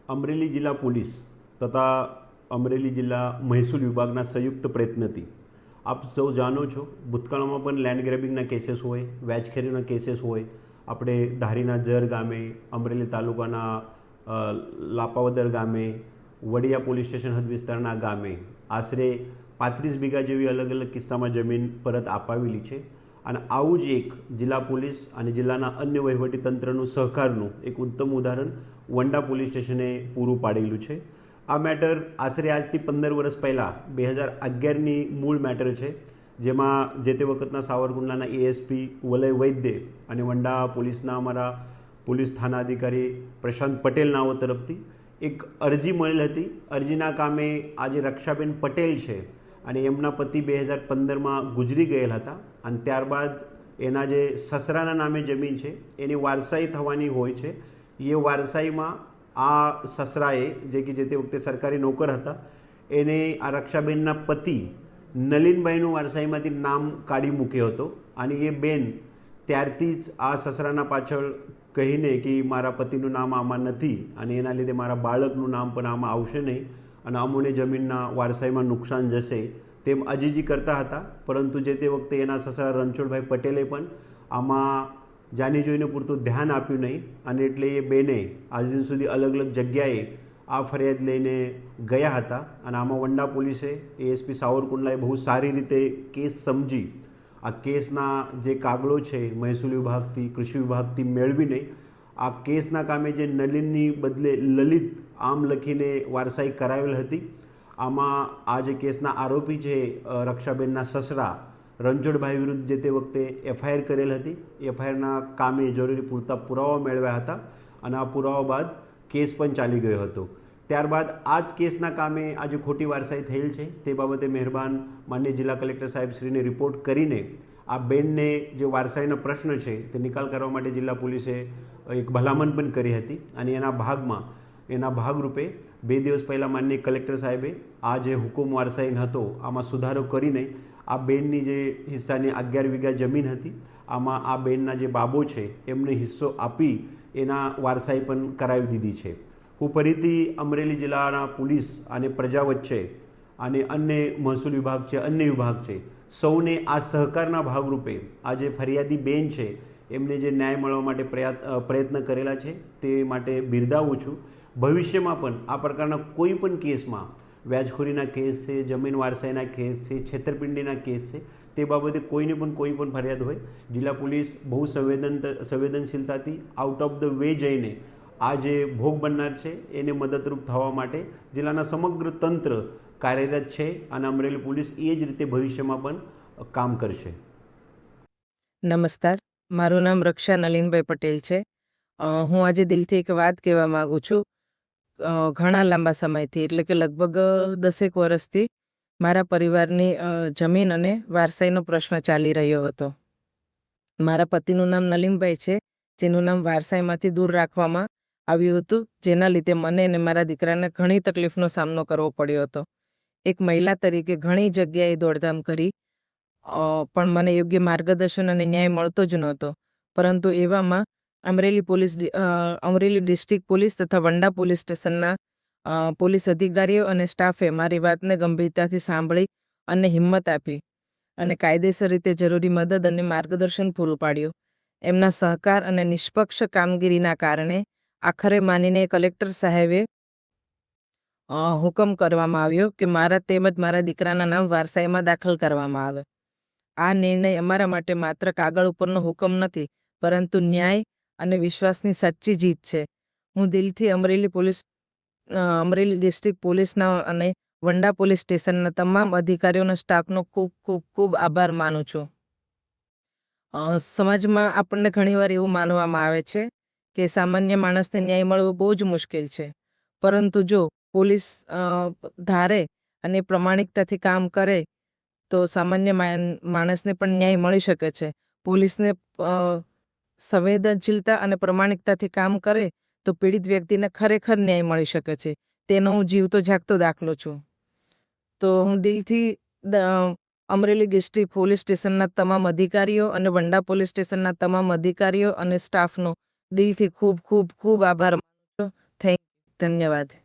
અમરેલી જિલ્લા પોલીસ તથા અમરેલી જિલ્લા મહેસૂલ વિભાગના સંયુક્ત પ્રયત્નથી આપ સૌ જાણો છો, ભૂતકાળમાં પણ લેન્ડ ગ્રેબિંગના કેસીસ હોય, વ્યાજખોરીના કેસીસ હોય. આપણે ધારીના જર ગામે, અમરેલી તાલુકાના લાપાવદર ગામે, વડિયા પોલીસ સ્ટેશન હદ વિસ્તારના ગામે આશરે 35 વીઘા જેવી અલગ અલગ કિસ્સામાં જમીન પરત અપાવેલી છે. અને આવું જ એક જિલ્લા પોલીસ અને જિલ્લાના અન્ય વહીવટીતંત્રનું સહકારનું એક ઉત્તમ ઉદાહરણ વંડા પોલીસ સ્ટેશને પૂરું પાડેલું છે. આ મેટર આશરે આજથી 15 વર્ષ પહેલાં 2011ની મૂળ મેટર છે, જેમાં જે તે વખતના સાવરકુંડલાના એએસપી વલય વૈદ્ય અને વંડા પોલીસના અમારા પોલીસ થાના અધિકારી પ્રશાંત પટેલ નાઓ તરફથી એક અરજી મળેલ હતી. અરજીના કામે આજે રક્ષાબેન પટેલ છે અને એમના પતિ 2015માં ગુજરી ગયેલ હતા અને ત્યારબાદ એના જે સસરાના નામે જમીન છે એની વારસાઈ થવાની હોય છે. એ વારસાઈમાં આ સસરાએ જે તે વખતે સરકારી નોકર હતા એને આ રક્ષાબેનના પતિ નલિનભાઈનું વારસાઈમાંથી નામ કાઢી મૂક્યો હતો અને એ બેન ત્યારથી જ આ સસરાના પાછળ કહીને કે મારા પતિનું નામ આમાં નથી અને એના લીધે મારા બાળકનું નામ પણ આમાં આવશે નહીં અને અમોને જમીનના વારસાઈમાં નુકસાન જશે તેમ અજીજી કરતા હતા. પરંતુ જે તે વખતે એના સસરા રણછોડભાઈ પટેલે પણ આમાં જાણી જોઈને પૂરતું ધ્યાન આપ્યું નહીં અને એટલે એ બેને આજ દિન સુધી અલગ અલગ જગ્યાએ આ ફરિયાદ લઈને ગયા હતા. અને આમાં વંડા પોલીસે એએસપી સાવરકુંડલાએ બહુ સારી રીતે કેસ સમજી આ કેસના જે કાગળો છે મહેસૂલ વિભાગથી, કૃષિ વિભાગથી મેળવીને આ કેસના કામે જે નલિનની બદલે લલિત આમ લખીને વારસાઈ કરાવેલ હતી. આમાં આ જે કેસના આરોપી છે રક્ષાબેનના સસરા રણછોડભાઈ વિરુદ્ધ જે તે વખતે એફઆઈઆર કરેલ હતી. એફઆઈઆરના કામે જરૂરી પૂરતા પુરાવા મેળવ્યા હતા અને આ પુરાવા બાદ કેસ પણ ચાલી ગયો હતો. ત્યારબાદ આ જ કેસના કામે આજે ખોટી વારસાઈ થયેલ છે તે બાબતે મહેરબાન માનનીય જિલ્લા કલેક્ટર સાહેબશ્રીને રિપોર્ટ કરીને આ બેનને જે વારસાઈનો પ્રશ્ન છે તે નિકાલ કરવા માટે જિલ્લા પોલીસે એક ભલામણ પણ કરી હતી અને એના ભાગરૂપે 2 દિવસ પહેલાં માનનીય કલેક્ટર સાહેબે આ જે હુકુમ વારસાઈ હતો આમાં સુધારો કરીને આ બેનની જે હિસ્સાની 11 વીઘા જમીન હતી આમાં આ બેનના જે બાબો છે એમને હિસ્સો આપી એના વારસાઈ પણ કરાવી દીધી છે. હું ફરીથી અમરેલી જિલ્લાના પોલીસ અને પ્રજા વચ્ચે અને અન્ય મહેસૂલ વિભાગ છે, અન્ય વિભાગ છે, સૌને આ સહકારના ભાગરૂપે આ જે ફરિયાદી બેન છે એમને જે ન્યાય મળવા માટે પ્રયત્ન કરેલા છે તે માટે બિરદાવું છું. ભવિષ્યમાં પણ આ પ્રકારના કોઈ પણ કેસમાં વ્યાજખોરીના કેસ છે, જમીન વારસાઈના કેસ છે, છેતરપિંડીના કેસ છે, તે બાબતે કોઈ પણ ફરિયાદ હોય જિલ્લા પોલીસ બહુ સંવેદનશીલતાથી આઉટ ઓફ ધ વે જઈને આ જે ભોગ બનનાર છે એને મદદરૂપ થવા માટે જિલ્લાના સમગ્ર તંત્ર કાર્યરત છે અને અમરેલી પોલીસ એ જ રીતે ભવિષ્યમાં પણ કામ કરશે. નમસ્કાર, મારું નામ રક્ષા નલિનભાઈ પટેલ છે. હું આજે દિલથી એક વાત કહેવા માગું છું. ઘણા લાંબા સમયથી એટલે કે લગભગ 10 વર્ષથી મારા પરિવારની જમીન અને વારસાઈનો પ્રશ્ન ચાલી રહ્યો હતો. મારા પતિનું નામ નલિનભાઈ છે, જેનું નામ વારસાઈમાંથી દૂર રાખવામાં આવ્યું હતું, જેના લીધે મને અને મારા દીકરાને ઘણી તકલીફનો સામનો કરવો પડ્યો હતો. એક મહિલા તરીકે ઘણી જગ્યાએ દોડધામ કરી પણ મને યોગ્ય માર્ગદર્શન અને ન્યાય મળતો જ નહોતો. પરંતુ એવામાં અમરેલી ડિસ્ટ્રિક્ટ પોલીસ તથા વંડા પોલીસ સ્ટેશનના પોલીસ અધિકારીઓ અને સ્ટાફે મારી વાતને ગંભીરતાથી સાંભળી અને હિંમત આપી અને કાયદેસર રીતે જરૂરી મદદ અને માર્ગદર્શન પૂરું પાડ્યું. એમના સહકાર અને નિષ્પક્ષ કામગીરીના કારણે આખરે માનીને કલેક્ટર સાહેબે હુકમ કરવામાં આવ્યો કે મારા તેમજ મારા દીકરાના નામ વારસાઈમાં દાખલ કરવામાં આવે. આ નિર્ણય અમારા માટે માત્ર કાગળ ઉપરનો હુકમ નથી, પરંતુ ન્યાય અને વિશ્વાસની સાચી જીત છે. હું દિલથી અમરેલી ડિસ્ટ્રિક્ટ પોલીસના અને વંડા પોલીસ સ્ટેશનના તમામ અધિકારીઓના સ્ટાફનો ખૂબ ખૂબ ખૂબ આભાર માનું છું. સમાજમાં આપણને ઘણીવાર એવું માનવામાં આવે છે કે સામાન્ય માણસને ન્યાય મળવો બહુ જ મુશ્કેલ છે, પરંતુ જો પોલીસ ધારે અને પ્રમાણિકતાથી કામ કરે તો સામાન્ય માણસને પણ ન્યાય મળી શકે છે. પોલીસને સંવેદનશીલતા અને પ્રમાણિકતાથી કામ કરે તો પીડિત વ્યક્તિને ખરેખર ન્યાય મળી શકે છે. તેનો હું જીવતો જાગતો દાખલો છું. તો હું દિલથી અમરેલી ડિસ્ટ્રિક્ટ પોલીસ સ્ટેશનના તમામ અધિકારીઓ અને વંડા પોલીસ સ્ટેશનના તમામ અધિકારીઓ અને સ્ટાફનો દિલથી ખૂબ ખૂબ ખૂબ આભાર માનું છું. Thank you. ધન્યવાદ.